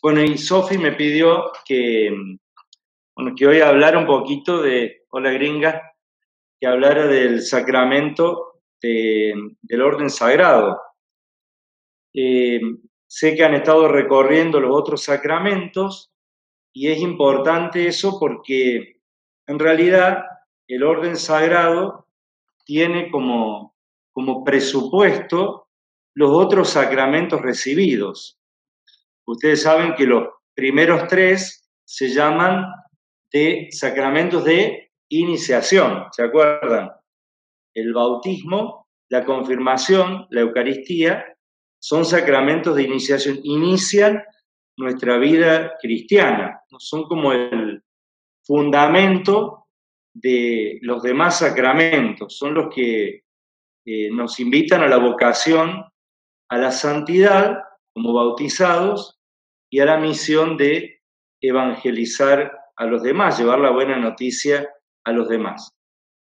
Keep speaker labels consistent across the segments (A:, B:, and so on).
A: Bueno, y Sofi me pidió que hoy hablara un poquito hola gringa, que hablara del sacramento del orden sagrado. Eh, Sé que han estado recorriendo los otros sacramentos y es importante eso porque en realidad el orden sagrado tiene como presupuesto los otros sacramentos recibidos. Ustedes saben que los primeros tres se llaman de sacramentos de iniciación, ¿se acuerdan? El bautismo, la confirmación, la Eucaristía, son sacramentos de iniciación, inician nuestra vida cristiana, son como el fundamento de los demás sacramentos, son los que nos invitan a la vocación, a la santidad como bautizados y a la misión de evangelizar a los demás, llevar la buena noticia a los demás.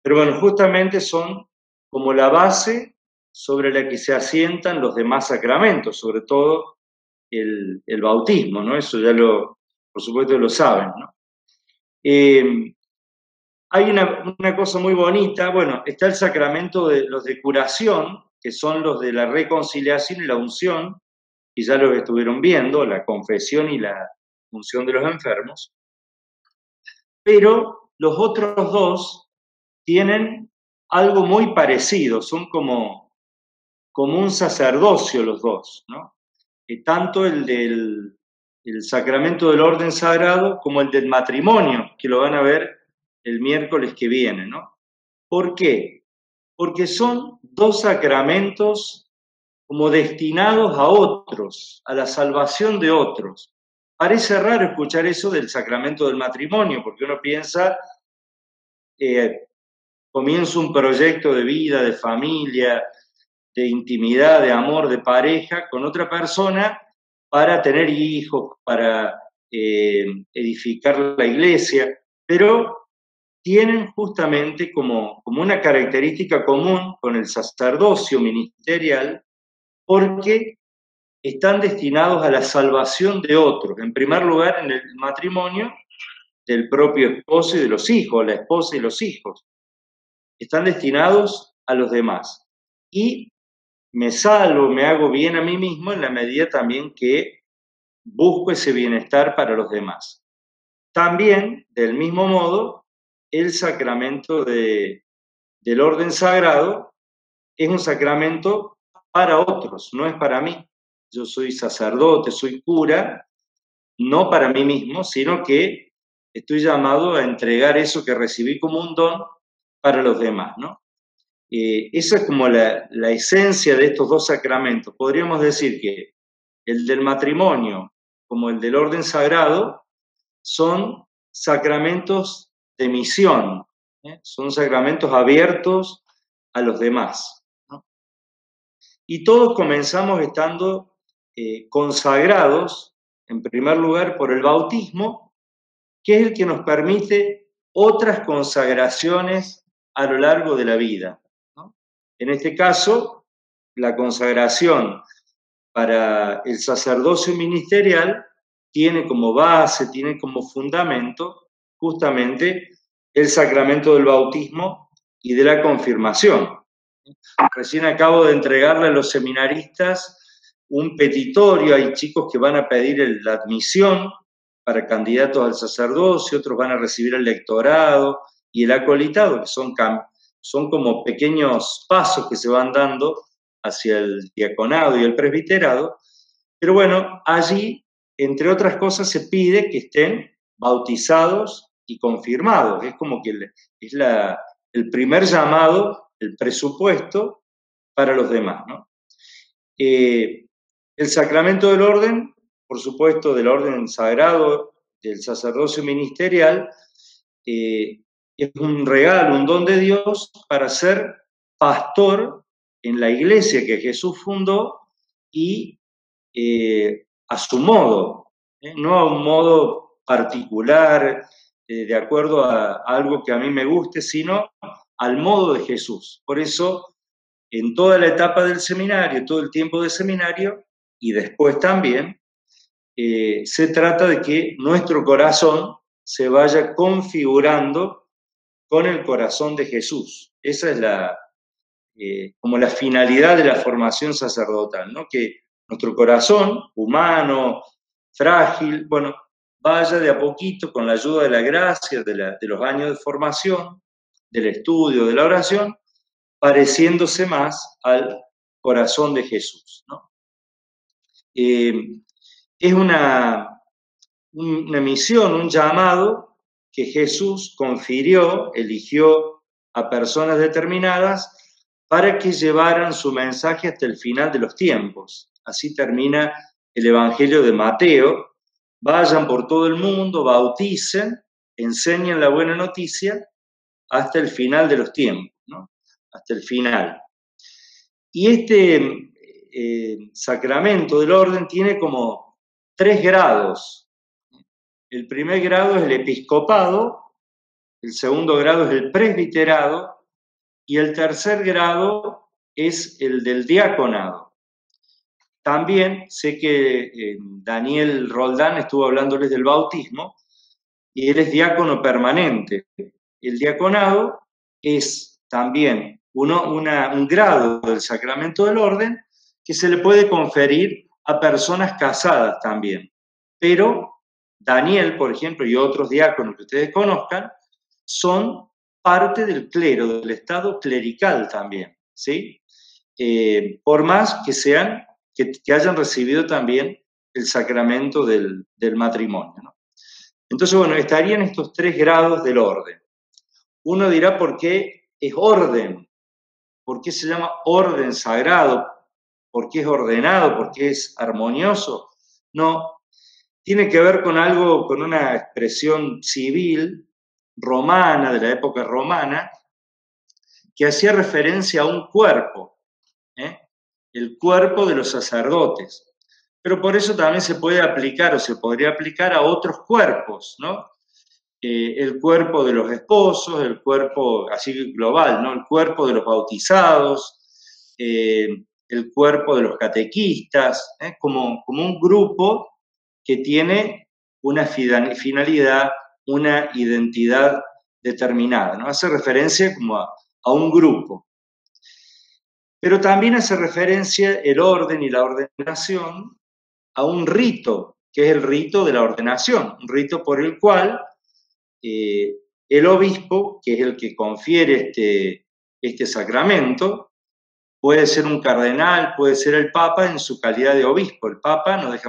A: Pero bueno, justamente son como la base sobre la que se asientan los demás sacramentos, sobre todo el bautismo, ¿no? Eso ya por supuesto lo saben, ¿no? Hay una cosa muy bonita, bueno, está el sacramento de los de curación, que son los de la reconciliación y la unción, y ya los estuvieron viendo, la confesión y la unción de los enfermos. Pero los otros dos tienen algo muy parecido, son como un sacerdocio los dos, ¿no? Tanto el sacramento del orden sagrado como el del matrimonio, que lo van a ver el miércoles que viene, ¿no? ¿Por qué? Porque son dos sacramentos como destinados a otros, a la salvación de otros. Parece raro escuchar eso del sacramento del matrimonio, porque uno piensa, comienzo un proyecto de vida, de familia, de intimidad, de amor, de pareja con otra persona para tener hijos, para edificar la iglesia, pero tienen justamente como una característica común con el sacerdocio ministerial, porque están destinados a la salvación de otros. En primer lugar, en el matrimonio del propio esposo y de los hijos, la esposa y los hijos. Están destinados a los demás. Y me salvo, me hago bien a mí mismo en la medida también que busco ese bienestar para los demás. También, del mismo modo, el sacramento del orden sagrado es un sacramento para otros, no es para mí. Yo soy sacerdote, soy cura, no para mí mismo, sino que estoy llamado a entregar eso que recibí como un don para los demás, ¿no? Esa es como la esencia de estos dos sacramentos. Podríamos decir que el del matrimonio como el del orden sagrado son sacramentos de misión, son sacramentos abiertos a los demás, ¿no? Y todos comenzamos estando consagrados, en primer lugar, por el bautismo, que es el que nos permite otras consagraciones a lo largo de la vida, ¿no? En este caso, la consagración para el sacerdocio ministerial tiene como base, tiene como fundamento justamente el sacramento del bautismo y de la confirmación. Recién acabo de entregarle a los seminaristas un petitorio, hay chicos que van a pedir la admisión para candidatos al sacerdocio, otros van a recibir el lectorado y el acolitado, que son como pequeños pasos que se van dando hacia el diaconado y el presbiterado, pero bueno, allí, entre otras cosas, se pide que estén bautizados y confirmados, es como que es el primer llamado, el presupuesto para los demás, ¿no? El sacramento del orden, por supuesto, del orden sagrado, del sacerdocio ministerial, es un regalo, un don de Dios para ser pastor en la iglesia que Jesús fundó y a su modo, no a un modo particular, de acuerdo a algo que a mí me guste, sino al modo de Jesús. Por eso, en toda la etapa del seminario, todo el tiempo de seminario, y después también, se trata de que nuestro corazón se vaya configurando con el corazón de Jesús. Esa es como la finalidad de la formación sacerdotal, ¿no? Que nuestro corazón, humano, frágil, bueno, vaya de a poquito, con la ayuda de la gracia, de los años de formación, del estudio, de la oración, pareciéndose más al corazón de Jesús, ¿no? Es una misión, un llamado que Jesús confirió, eligió a personas determinadas para que llevaran su mensaje hasta el final de los tiempos. Así termina el Evangelio de Mateo. Vayan por todo el mundo, bauticen, enseñen la buena noticia hasta el final de los tiempos, ¿no? Hasta el final. Y este sacramento del orden tiene como 3 grados. El primer grado es el episcopado, el segundo grado es el presbiterado y el tercer grado es el del diaconado. También sé que Daniel Roldán estuvo hablándoles del bautismo y él es diácono permanente. El diaconado es también un grado del sacramento del orden que se le puede conferir a personas casadas también. Pero Daniel, por ejemplo, y otros diáconos que ustedes conozcan, son parte del clero, del estado clerical también, ¿sí? Por más que sean, que hayan recibido también el sacramento del matrimonio, ¿no? Entonces, bueno, estarían estos 3 grados del orden. Uno dirá, ¿por qué es orden? ¿Por qué se llama orden sagrado? ¿Por qué es ordenado? ¿Por qué es armonioso? No, tiene que ver con algo, con una expresión civil romana, de la época romana, que hacía referencia a un cuerpo, el cuerpo de los sacerdotes. Pero por eso también se puede aplicar o se podría aplicar a otros cuerpos, ¿no? El cuerpo de los esposos, el cuerpo así global, ¿no? El cuerpo de los bautizados, el cuerpo de los catequistas, como un grupo que tiene una finalidad, una identidad determinada, ¿no? Hace referencia como a un grupo. Pero también hace referencia el orden y la ordenación a un rito, que es el rito de la ordenación, un rito por el cual el obispo, que es el que confiere este sacramento, puede ser un cardenal, puede ser el papa en su calidad de obispo. El papa no es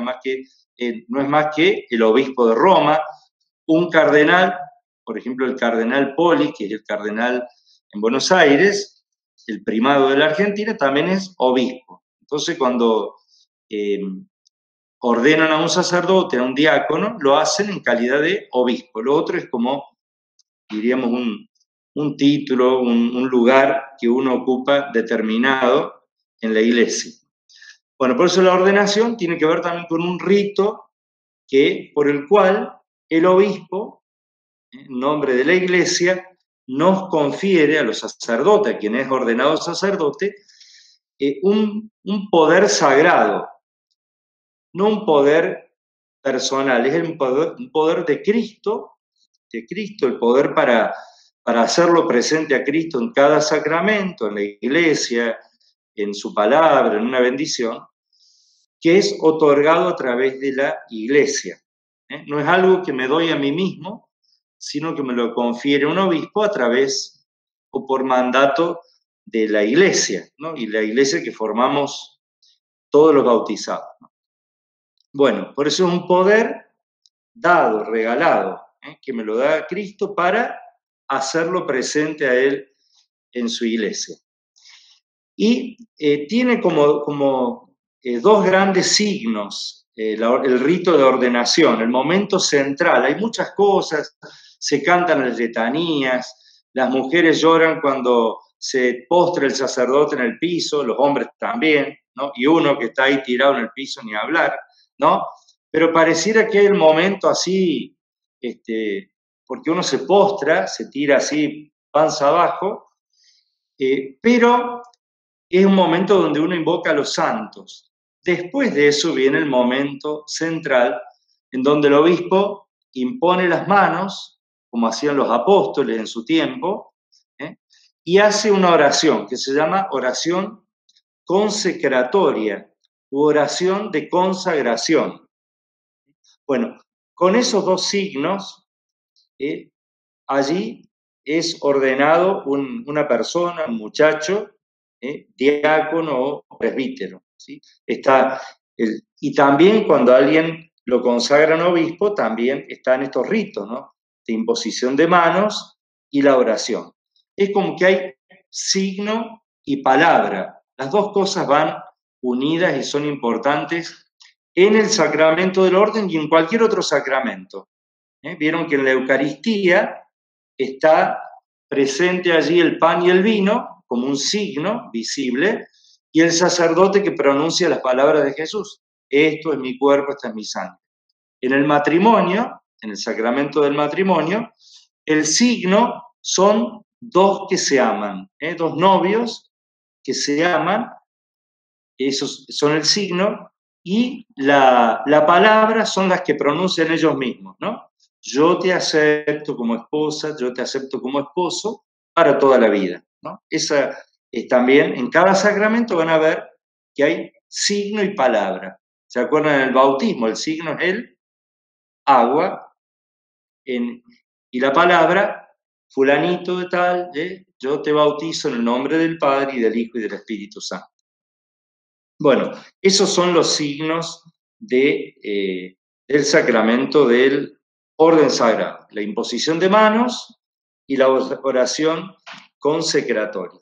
A: más que el obispo de Roma. Un cardenal, por ejemplo el cardenal Poli, que es el cardenal en Buenos Aires, el primado de la Argentina, también es obispo. Entonces cuando ordenan a un sacerdote, a un diácono, lo hacen en calidad de obispo. Lo otro es como, diríamos, un título, un lugar que uno ocupa determinado en la iglesia. Bueno, por eso la ordenación tiene que ver también con un rito por el cual el obispo, en nombre de la iglesia, nos confiere a los sacerdotes, a quien es ordenado sacerdote, un poder sagrado, no un poder personal, es un poder de Cristo, el poder para hacerlo presente a Cristo en cada sacramento, en la iglesia, en su palabra, en una bendición, que es otorgado a través de la iglesia. No es algo que me doy a mí mismo, sino que me lo confiere un obispo a través o por mandato de la iglesia, ¿no? Y la iglesia que formamos todos los bautizados, ¿no? Bueno, por eso es un poder dado, regalado, que me lo da Cristo para hacerlo presente a Él en su iglesia. Y tiene como dos grandes signos el rito de ordenación, el momento central. Hay muchas cosas, se cantan las letanías, las mujeres lloran cuando se postra el sacerdote en el piso, los hombres también, ¿no? Y uno que está ahí tirado en el piso ni hablar, ¿no? Pero pareciera que hay el momento así, porque uno se postra, se tira así panza abajo, pero es un momento donde uno invoca a los santos, Después de eso viene el momento central en donde el obispo impone las manos, como hacían los apóstoles en su tiempo, y hace una oración que se llama oración consecratoria u oración de consagración. Bueno, con esos dos signos, allí es ordenado una persona, un muchacho, diácono o presbítero, ¿sí? Y también cuando alguien lo consagran obispo, también están estos ritos, ¿no? De imposición de manos y la oración. Es como que hay signo y palabra. Las dos cosas van unidas y son importantes en el sacramento del orden y en cualquier otro sacramento. Vieron que en la Eucaristía está presente allí el pan y el vino como un signo visible y el sacerdote que pronuncia las palabras de Jesús. Esto es mi cuerpo, esta es mi sangre. En el matrimonio, en el sacramento del matrimonio, el signo son dos que se aman, dos novios que se aman, esos son el signo, y la palabra son las que pronuncian ellos mismos, ¿no? Yo te acepto como esposa, yo te acepto como esposo para toda la vida, ¿no? Esa es también, en cada sacramento van a ver que hay signo y palabra. ¿Se acuerdan del bautismo? El signo es el agua y la palabra, fulanito de tal, yo te bautizo en el nombre del Padre y del Hijo y del Espíritu Santo. Bueno, esos son los signos del sacramento del orden sagrado, la imposición de manos y la oración consecratoria.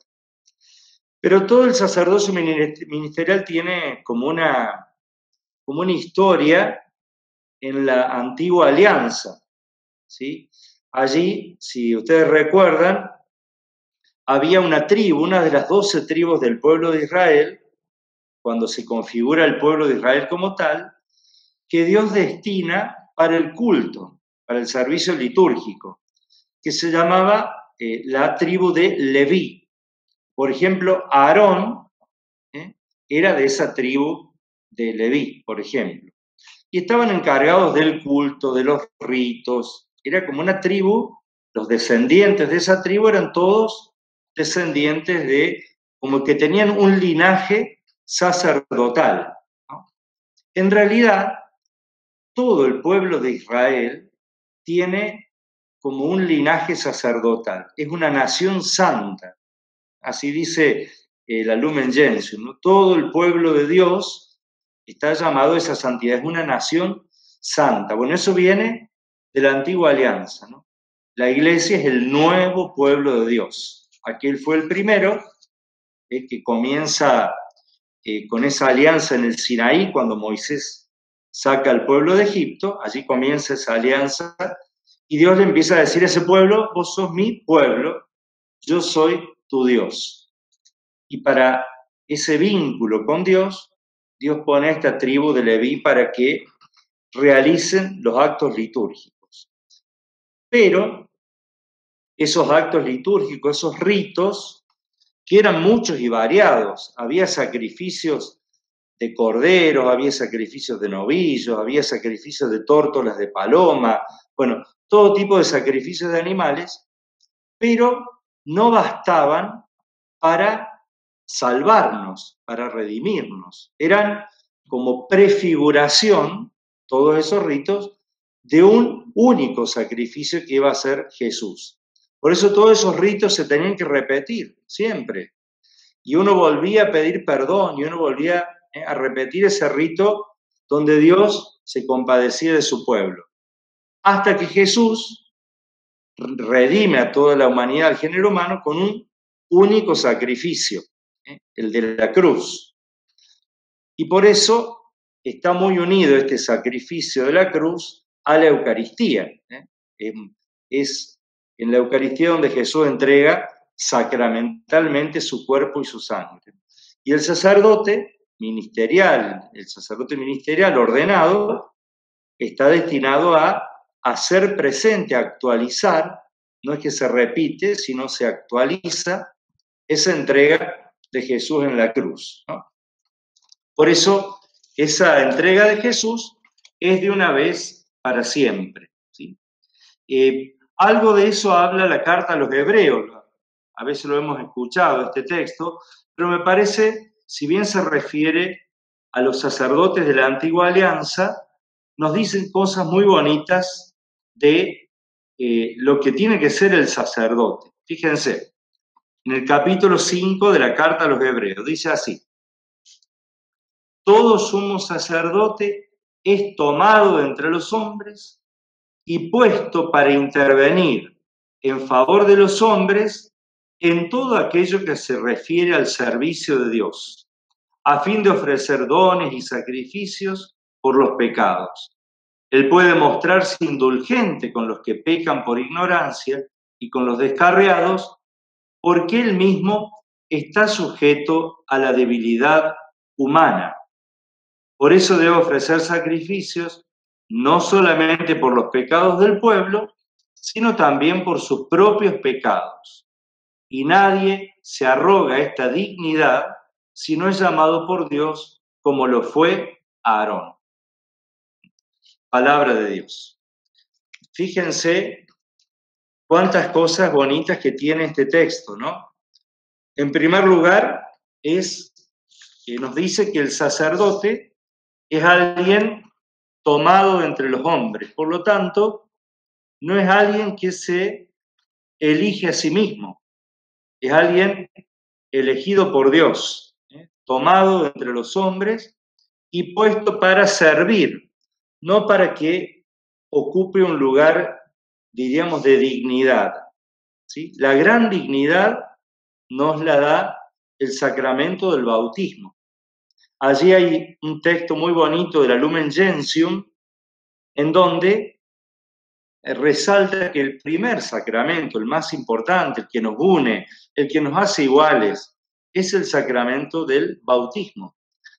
A: Pero todo el sacerdocio ministerial tiene como una historia en la antigua alianza, ¿sí? Allí, si ustedes recuerdan, había una tribu, una de las 12 tribus del pueblo de Israel, cuando se configura el pueblo de Israel como tal, que Dios destina para el culto, para el servicio litúrgico, que se llamaba la tribu de Leví. Por ejemplo, Aarón era de esa tribu de Leví, por ejemplo. Y estaban encargados del culto, de los ritos. Era como una tribu, los descendientes de esa tribu eran todos descendientes de, como que tenían un linaje sacerdotal, ¿no? En realidad, todo el pueblo de Israel tiene como un linaje sacerdotal, es una nación santa, así dice la Lumen Gentium, ¿no? Todo el pueblo de Dios está llamado a esa santidad, es una nación santa. Bueno, eso viene de la antigua alianza, ¿no? La iglesia es el nuevo pueblo de Dios. Aquel fue el primero que comienza con esa alianza en el Sinaí, cuando Moisés saca al pueblo de Egipto, allí comienza esa alianza, y Dios le empieza a decir a ese pueblo, vos sos mi pueblo, yo soy tu Dios. Y para ese vínculo con Dios, Dios pone a esta tribu de Leví para que realicen los actos litúrgicos. Pero esos actos litúrgicos, esos ritos, que eran muchos y variados, había sacrificios de corderos, había sacrificios de novillos, había sacrificios de tórtolas de paloma, bueno, todo tipo de sacrificios de animales, pero no bastaban para salvarnos, para redimirnos. Eran como prefiguración, todos esos ritos, de un único sacrificio que iba a ser Jesús. Por eso todos esos ritos se tenían que repetir siempre. Y uno volvía a pedir perdón, y uno volvía a repetir ese rito donde Dios se compadecía de su pueblo. Hasta que Jesús redime a toda la humanidad, al género humano, con un único sacrificio, el de la cruz. Y por eso está muy unido este sacrificio de la cruz a la Eucaristía. Es en la Eucaristía donde Jesús entrega sacramentalmente su cuerpo y su sangre. Y el sacerdote ministerial ordenado, está destinado a hacer presente, a actualizar, no es que se repite, sino se actualiza esa entrega de Jesús en la cruz, ¿no? Por eso esa entrega de Jesús es de una vez para siempre, ¿sí? Algo de eso habla la carta a los hebreos. A veces lo hemos escuchado, este texto, pero me parece, si bien se refiere a los sacerdotes de la antigua alianza, nos dicen cosas muy bonitas de lo que tiene que ser el sacerdote. Fíjense, en el capítulo 5 de la carta a los hebreos, dice así: todo sumo sacerdote es tomado entre los hombres y puesto para intervenir en favor de los hombres en todo aquello que se refiere al servicio de Dios, a fin de ofrecer dones y sacrificios por los pecados. Él puede mostrarse indulgente con los que pecan por ignorancia y con los descarriados, porque él mismo está sujeto a la debilidad humana. Por eso debe ofrecer sacrificios no solamente por los pecados del pueblo, sino también por sus propios pecados. Y nadie se arroga esta dignidad si no es llamado por Dios como lo fue Aarón. Palabra de Dios. Fíjense cuántas cosas bonitas que tiene este texto, ¿no? En primer lugar, nos dice que el sacerdote es alguien tomado entre los hombres. Por lo tanto, no es alguien que se elige a sí mismo, es alguien elegido por Dios, tomado entre los hombres y puesto para servir, no para que ocupe un lugar, diríamos, de dignidad, ¿sí? La gran dignidad nos la da el sacramento del bautismo. Allí hay un texto muy bonito de la Lumen Gentium, en donde resalta que el primer sacramento, el más importante, el que nos une, el que nos hace iguales, es el sacramento del bautismo.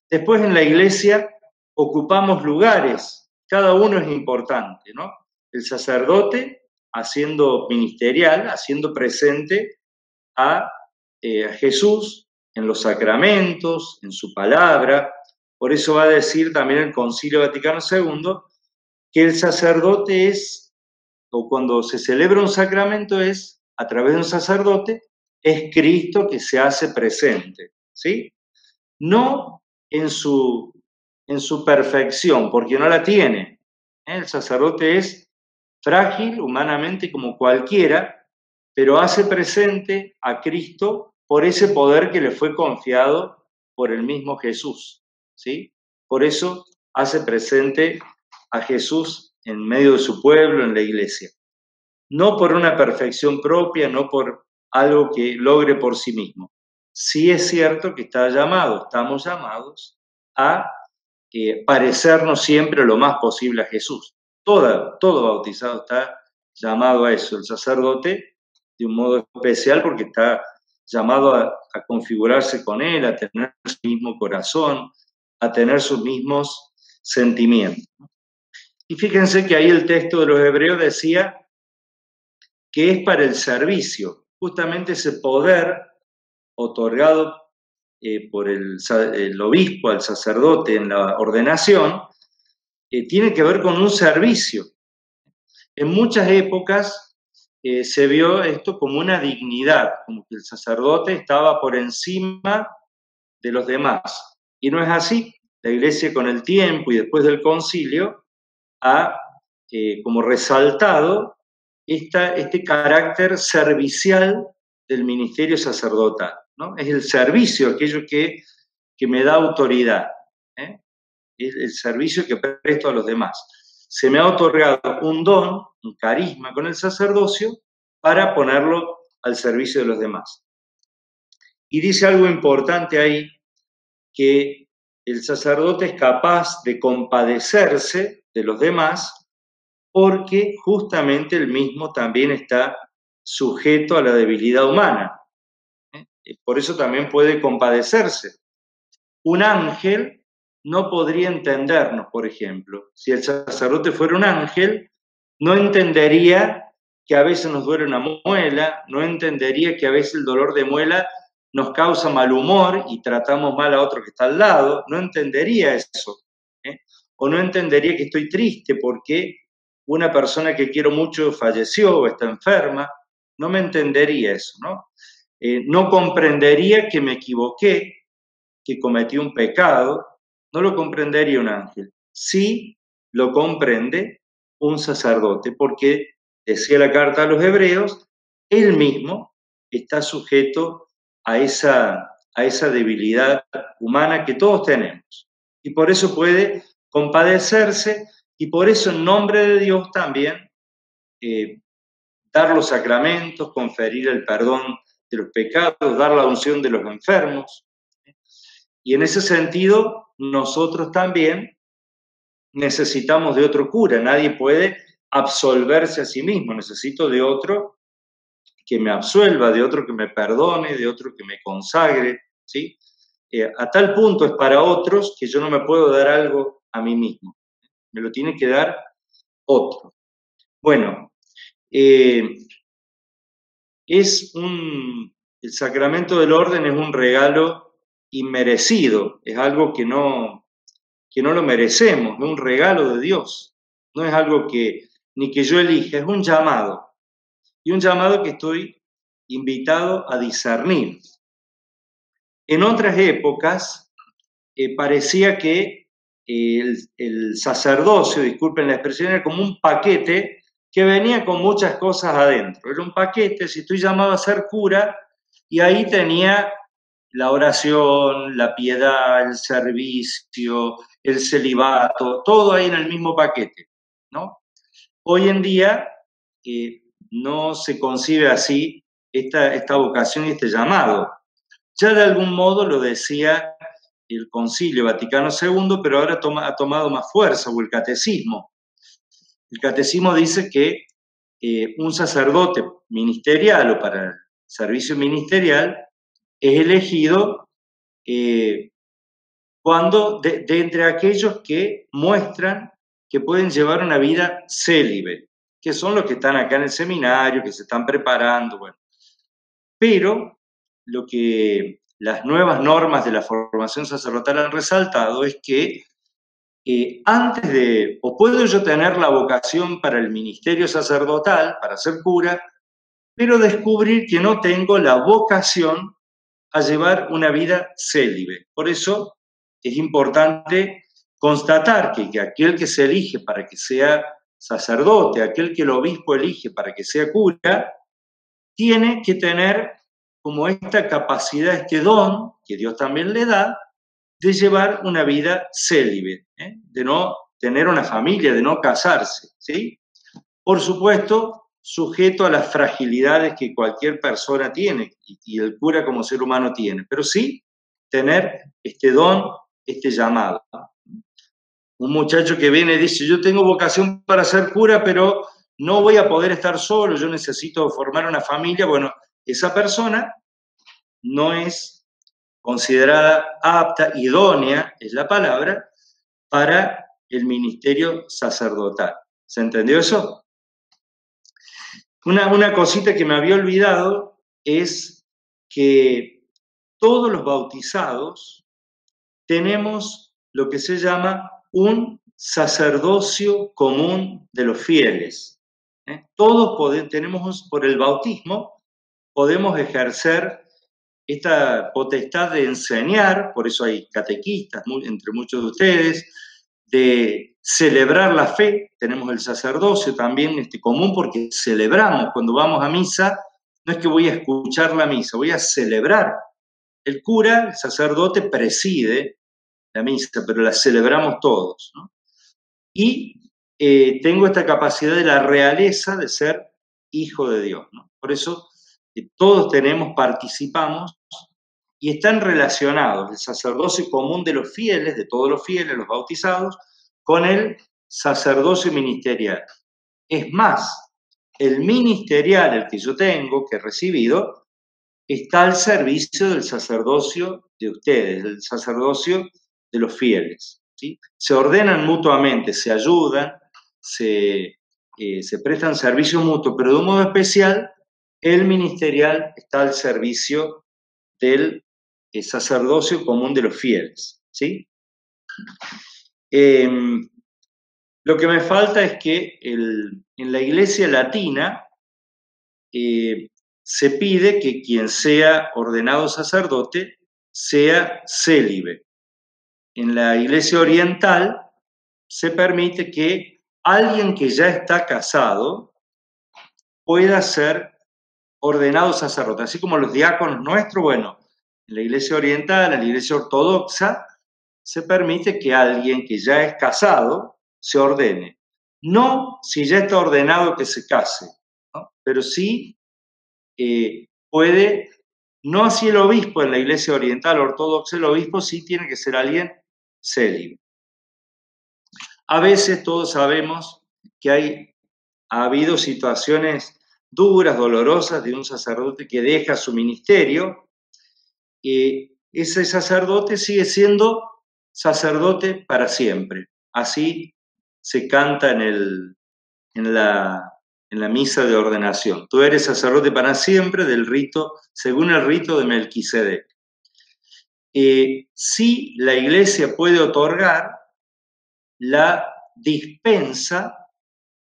A: Después en la iglesia ocupamos lugares, cada uno es importante, ¿no? El sacerdote haciendo ministerial, haciendo presente a Jesús en los sacramentos, en su palabra. Por eso va a decir también el Concilio Vaticano II que el sacerdote es, o cuando se celebra un sacramento es, a través de un sacerdote, es Cristo que se hace presente, ¿sí? No en su perfección, porque no la tiene. El sacerdote es frágil humanamente como cualquiera, pero hace presente a Cristo por ese poder que le fue confiado por el mismo Jesús, ¿sí? Por eso hace presente a Jesús en medio de su pueblo, en la iglesia. No por una perfección propia, no por algo que logre por sí mismo. Sí es cierto que estamos llamados a parecernos siempre lo más posible a Jesús. Todo bautizado está llamado a eso. El sacerdote, de un modo especial, porque está llamado a configurarse con él, a tener su mismo corazón, a tener sus mismos sentimientos. Y fíjense que ahí el texto de los hebreos decía que es para el servicio, justamente ese poder otorgado por el obispo al sacerdote en la ordenación, tiene que ver con un servicio. En muchas épocas se vio esto como una dignidad, como que el sacerdote estaba por encima de los demás. Y no es así. La Iglesia con el tiempo y después del concilio ha como resaltado este carácter servicial del ministerio sacerdotal, ¿no? Es el servicio, aquello que me da autoridad, ¿eh? Es el servicio que presto a los demás. Se me ha otorgado un don, un carisma con el sacerdocio para ponerlo al servicio de los demás. Y dice algo importante ahí, que el sacerdote es capaz de compadecerse de los demás porque justamente él mismo también está sujeto a la debilidad humana. Por eso también puede compadecerse. Un ángel no podría entendernos, por ejemplo. Si el sacerdote fuera un ángel, no entendería que a veces nos duele una muela, no entendería que a veces el dolor de muela nos causa mal humor y tratamos mal a otro que está al lado, no entendería eso. o no entendería que estoy triste porque una persona que quiero mucho falleció o está enferma, no me entendería eso, ¿no? No comprendería que me equivoqué, que cometí un pecado, no lo comprendería un ángel. Sí lo comprende un sacerdote, porque, decía la carta a los hebreos, él mismo está sujeto a esa debilidad humana que todos tenemos. Y por eso puede compadecerse y por eso en nombre de Dios también dar los sacramentos, conferir el perdón de los pecados, dar la unción de los enfermos. Y en ese sentido, nosotros también necesitamos de otro cura. Nadie puede absolverse a sí mismo. Necesito de otro que me absuelva, de otro que me perdone, de otro que me consagre, ¿sí? A tal punto es para otros que yo no me puedo dar algo a mí mismo. Me lo tiene que dar otro. Bueno, el sacramento del orden es un regalo inmerecido, es algo que no lo merecemos, es un regalo de Dios, no es algo que ni que yo elija, es un llamado, y un llamado que estoy invitado a discernir. En otras épocas parecía que el sacerdocio, disculpen la expresión, era como un paquete que venía con muchas cosas adentro. Era un paquete, si estoy llamado a ser cura, y ahí tenía la oración, la piedad, el servicio, el celibato, todo ahí en el mismo paquete, ¿no? Hoy en día no se concibe así esta vocación y este llamado. Ya de algún modo lo decía el Concilio Vaticano II, pero ahora ha tomado más fuerza, o el Catecismo. El Catecismo dice que un sacerdote ministerial o para el servicio ministerial es elegido cuando de entre aquellos que muestran que pueden llevar una vida célibe, que son los que están acá en el seminario, que se están preparando, bueno. Pero lo que las nuevas normas de la formación sacerdotal han resaltado es que antes de, o puedo yo tener la vocación para el ministerio sacerdotal, para ser cura, pero descubrir que no tengo la vocación a llevar una vida célibe. Por eso es importante constatar que aquel que se elige para que sea sacerdote, aquel que el obispo elige para que sea cura, tiene que tener como esta capacidad, este don que Dios también le da, de llevar una vida célibe, de no tener una familia, de no casarse, ¿sí? Por supuesto, sujeto a las fragilidades que cualquier persona tiene y el cura como ser humano tiene, pero sí tener este don, este llamado. Un muchacho que viene y dice, yo tengo vocación para ser cura, pero no voy a poder estar solo, yo necesito formar una familia. Bueno, esa persona no es considerada apta, idónea, es la palabra, para el ministerio sacerdotal. ¿Se entendió eso? Una cosita que me había olvidado es que todos los bautizados tenemos lo que se llama un sacerdocio común de los fieles. Todos tenemos, por el bautismo, podemos ejercer esta potestad de enseñar, por eso hay catequistas entre muchos de ustedes, de celebrar la fe, tenemos el sacerdocio también común porque celebramos, cuando vamos a misa, no es que voy a escuchar la misa, voy a celebrar. El cura, el sacerdote, preside la misa, pero la celebramos todos, ¿no? Y tengo esta capacidad de la realeza de ser hijo de Dios, ¿no? Por eso todos participamos y están relacionados el sacerdocio común de los fieles, de todos los fieles, los bautizados, con el sacerdocio ministerial. Es más, el ministerial, el que yo tengo, que he recibido, está al servicio del sacerdocio de ustedes, del sacerdocio de los fieles, ¿sí? Se ordenan mutuamente, se ayudan, se prestan servicio mutuo, pero de un modo especial, el ministerial está al servicio del sacerdocio común de los fieles, ¿sí? Lo que me falta es que en la Iglesia Latina se pide que quien sea ordenado sacerdote sea célibe. En la Iglesia Oriental se permite que alguien que ya está casado pueda ser ordenado sacerdote, así como los diáconos nuestros. Bueno, en la Iglesia Oriental, en la Iglesia Ortodoxa, se permite que alguien que ya es casado se ordene. No si ya está ordenado que se case, ¿no? Pero sí puede, no así el obispo en la Iglesia Oriental Ortodoxa, el obispo sí tiene que ser alguien célibe. A veces todos sabemos que ha habido situaciones duras, dolorosas de un sacerdote que deja su ministerio. Ese sacerdote sigue siendo sacerdote para siempre. Así se canta en la misa de ordenación. Tú eres sacerdote para siempre del rito, según el rito de Melquisedec. Sí, la Iglesia puede otorgar la dispensa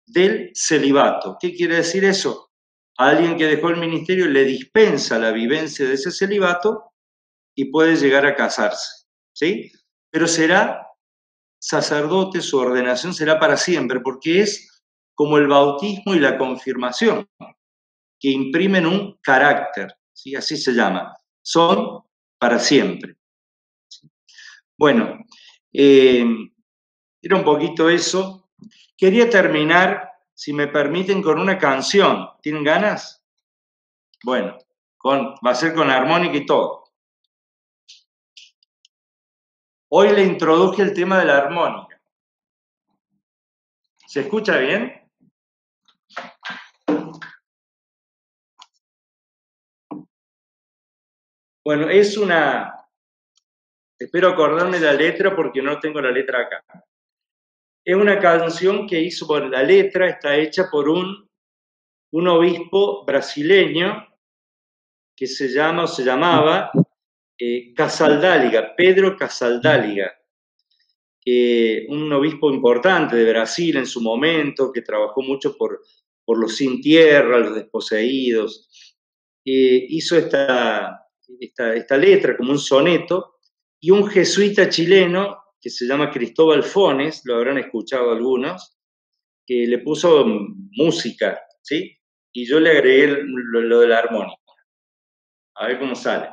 A: del celibato. ¿Qué quiere decir eso? A alguien que dejó el ministerio le dispensa la vivencia de ese celibato y puede llegar a casarse, ¿sí? Pero será sacerdote, su ordenación será para siempre, porque es como el bautismo y la confirmación, que imprimen un carácter, ¿sí? Así se llama. Son para siempre. Bueno, era un poquito eso. Quería terminar, si me permiten, con una canción. ¿Tienen ganas? Bueno, va a ser con armónica y todo. Hoy le introduje el tema de la armónica. ¿Se escucha bien? Bueno, es una... Espero acordarme de la letra porque no tengo la letra acá. Es una canción que hizo, bueno, la letra está hecha por un obispo brasileño que se llamaba Casaldáliga, Pedro Casaldáliga, un obispo importante de Brasil en su momento, que trabajó mucho por los sin tierra, los desposeídos. Hizo esta letra como un soneto, y un jesuita chileno que se llama Cristóbal Fones, lo habrán escuchado algunos, que le puso música, ¿sí? Y yo le agregué lo de la armónica. A ver cómo sale.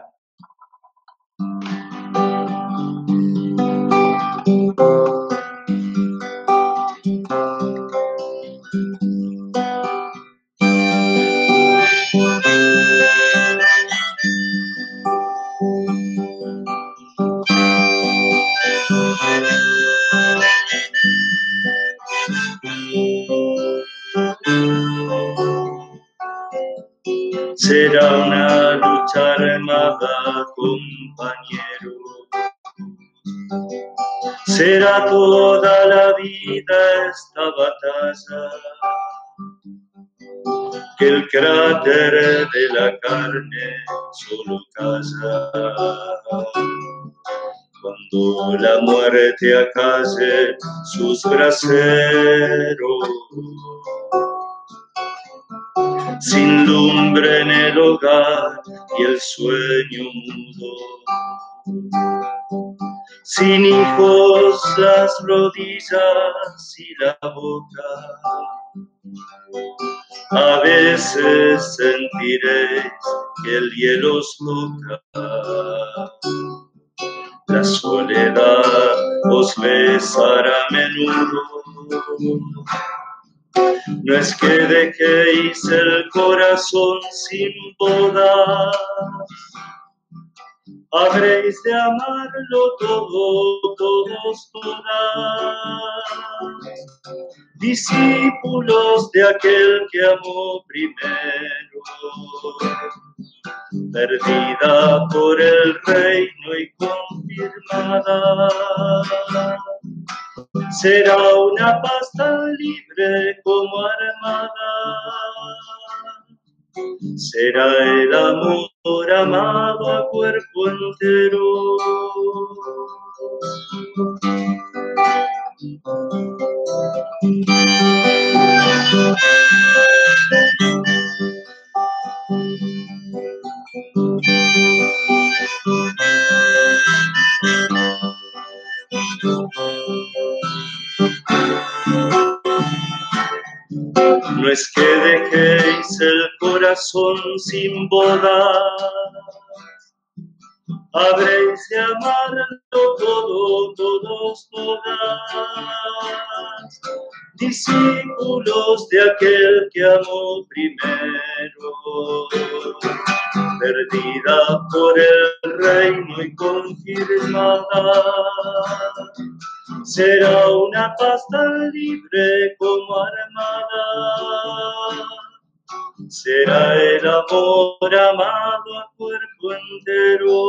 A: Será una lucha armada, compañero. Será toda la vida esta batalla, que el cráter de la carne solo calla. Cuando la muerte acalle sus braseros, sin lumbre en el hogar y el sueño mudo, sin hijos las rodillas y la boca, a veces sentiréis que el hielo os toca. La soledad os besará a menudo. No es que dejéis el corazón sin bodas, habréis de amarlo todo, todos, todas. Discípulos de aquel que amó primero, perdida por el reino y confirmada. Será una paz tan libre como armada. Será el amor amado a cuerpo entero. No es que dejéis el corazón sin boda, habréis de amarlo todo, todos, todas, discípulos de aquel que amó primero, perdida por el reino y confirmada, será una paz tan libre como armada, será el amor amado a cuerpo entero.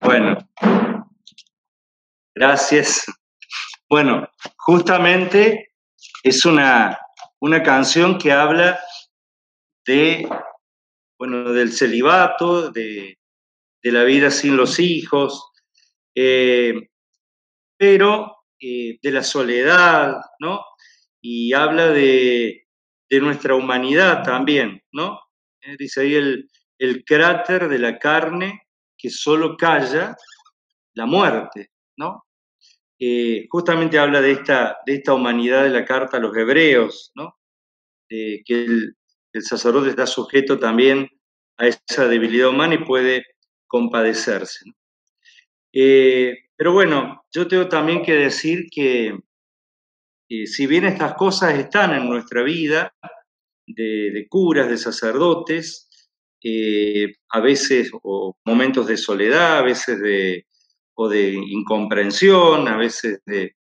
A: Bueno, gracias. Bueno, justamente es una canción que habla de, bueno, del celibato, de la vida sin los hijos, pero de la soledad, ¿no? Y habla de nuestra humanidad también, ¿no? Dice ahí el cráter de la carne que solo calla la muerte, ¿no? Justamente habla de esta humanidad de la carta a los hebreos, ¿no? Que el sacerdote está sujeto también a esa debilidad humana y puede compadecerse, ¿no? Pero bueno, yo tengo también que decir que si bien estas cosas están en nuestra vida, de curas, de sacerdotes, a veces o momentos de soledad, a veces o de incomprensión, a veces de...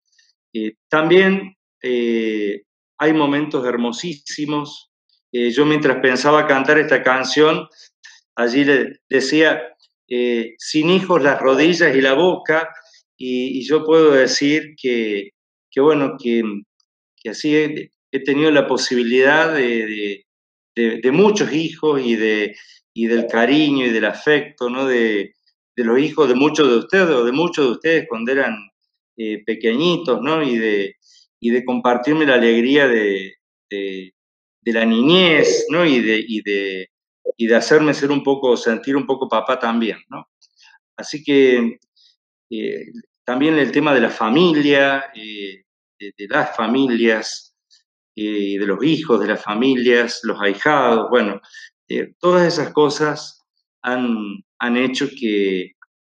A: también hay momentos hermosísimos. Yo mientras pensaba cantar esta canción, allí le decía, sin hijos las rodillas y la boca, y yo puedo decir bueno, que así he tenido la posibilidad de muchos hijos y del cariño y del afecto, ¿no? De los hijos de muchos de ustedes o de muchos de ustedes cuando eran pequeñitos, ¿no? Y de compartirme la alegría de la niñez, ¿no? Y de hacerme sentir un poco papá también, ¿no? Así que también el tema de la familia, de las familias, de los hijos de las familias, los ahijados, bueno, todas esas cosas han hecho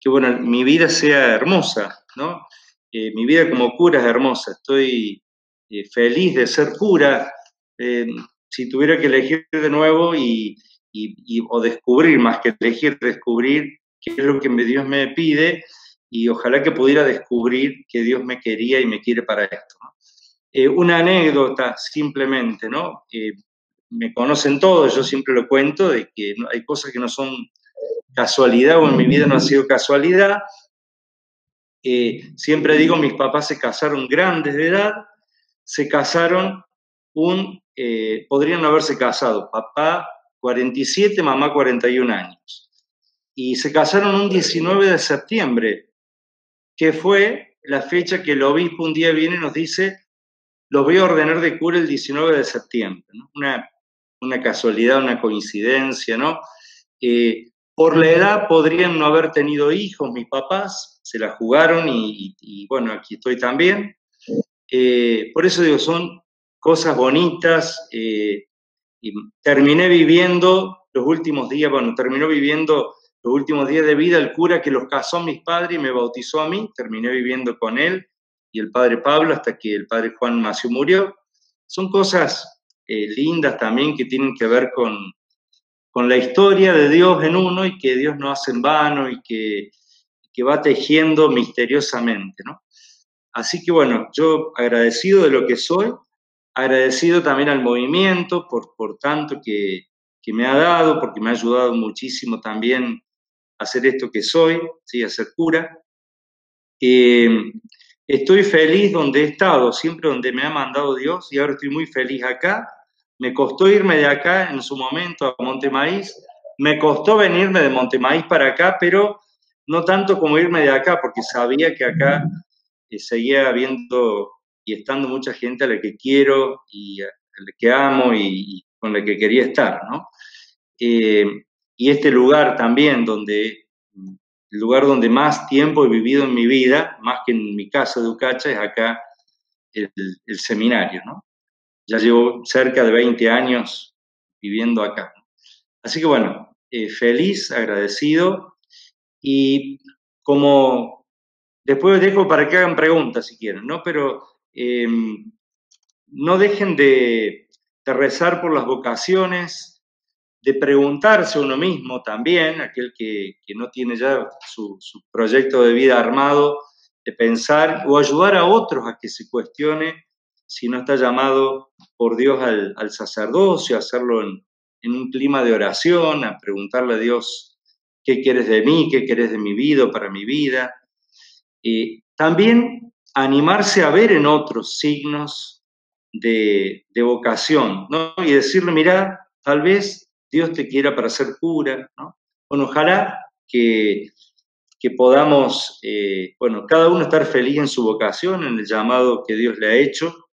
A: bueno, mi vida sea hermosa, ¿no? Mi vida como cura es hermosa, estoy feliz de ser cura. Si tuviera que elegir de nuevo o descubrir, más que elegir, descubrir qué es lo que Dios me pide, y ojalá que pudiera descubrir que Dios me quería y me quiere para esto, ¿no? Una anécdota simplemente, ¿no? Me conocen todos, yo siempre lo cuento, de que hay cosas que no son casualidad o en mi vida no ha sido casualidad. Siempre digo, mis papás se casaron grandes de edad, se casaron podrían no haberse casado, papá 47, mamá 41 años. Y se casaron un 19 de septiembre, que fue la fecha que el obispo un día viene y nos dice, los voy a ordenar de cura el 19 de septiembre, ¿no? Una casualidad, una coincidencia, ¿no? Por la edad podrían no haber tenido hijos mis papás, se la jugaron y bueno, aquí estoy también. Por eso digo, son cosas bonitas. Y terminé viviendo los últimos días, bueno, terminó viviendo los últimos días de vida el cura que los casó a mis padres y me bautizó a mí, terminé viviendo con él y el padre Pablo hasta que el padre Juan Macio murió. Son cosas lindas también que tienen que ver con la historia de Dios en uno y que Dios no hace en vano y que va tejiendo misteriosamente, ¿no? Así que bueno, yo agradecido de lo que soy, agradecido también al movimiento por tanto que me ha dado, porque me ha ayudado muchísimo también a hacer esto que soy, ¿sí? A ser cura. Estoy feliz donde he estado, siempre donde me ha mandado Dios, y ahora estoy muy feliz acá, Me costó irme de acá en su momento a Montemaíz, me costó venirme de Montemaíz para acá, pero no tanto como irme de acá, porque sabía que acá seguía habiendo y estando mucha gente a la que quiero y a la que amo y con la que quería estar, ¿no? Y este lugar también, el lugar donde más tiempo he vivido en mi vida, más que en mi casa de Ucacha, es acá el seminario, ¿no? Ya llevo cerca de 20 años viviendo acá. Así que bueno, feliz, agradecido y como después dejo para que hagan preguntas si quieren, ¿no? Pero no dejen de rezar por las vocaciones, de preguntarse a uno mismo también, aquel que no tiene ya su proyecto de vida armado, de pensar o ayudar a otros a que se cuestione si no está llamado por Dios al sacerdocio, a hacerlo en un clima de oración, a preguntarle a Dios qué quieres de mí, qué quieres de mi vida, para mi vida. También animarse a ver en otros signos de vocación, ¿no? Y decirle, mirá, tal vez Dios te quiera para ser cura, ¿no? Bueno, ojalá que podamos, bueno, cada uno estar feliz en su vocación, en el llamado que Dios le ha hecho,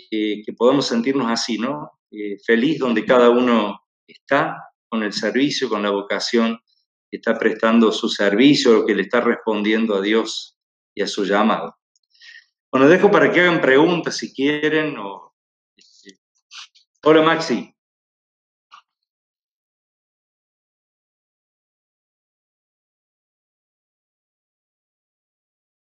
A: que podamos sentirnos así, ¿no? Feliz donde cada uno está, con el servicio, con la vocación, que está prestando su servicio, que le está respondiendo a Dios y a su llamado. Bueno, dejo para que hagan preguntas si quieren. Hola, Maxi.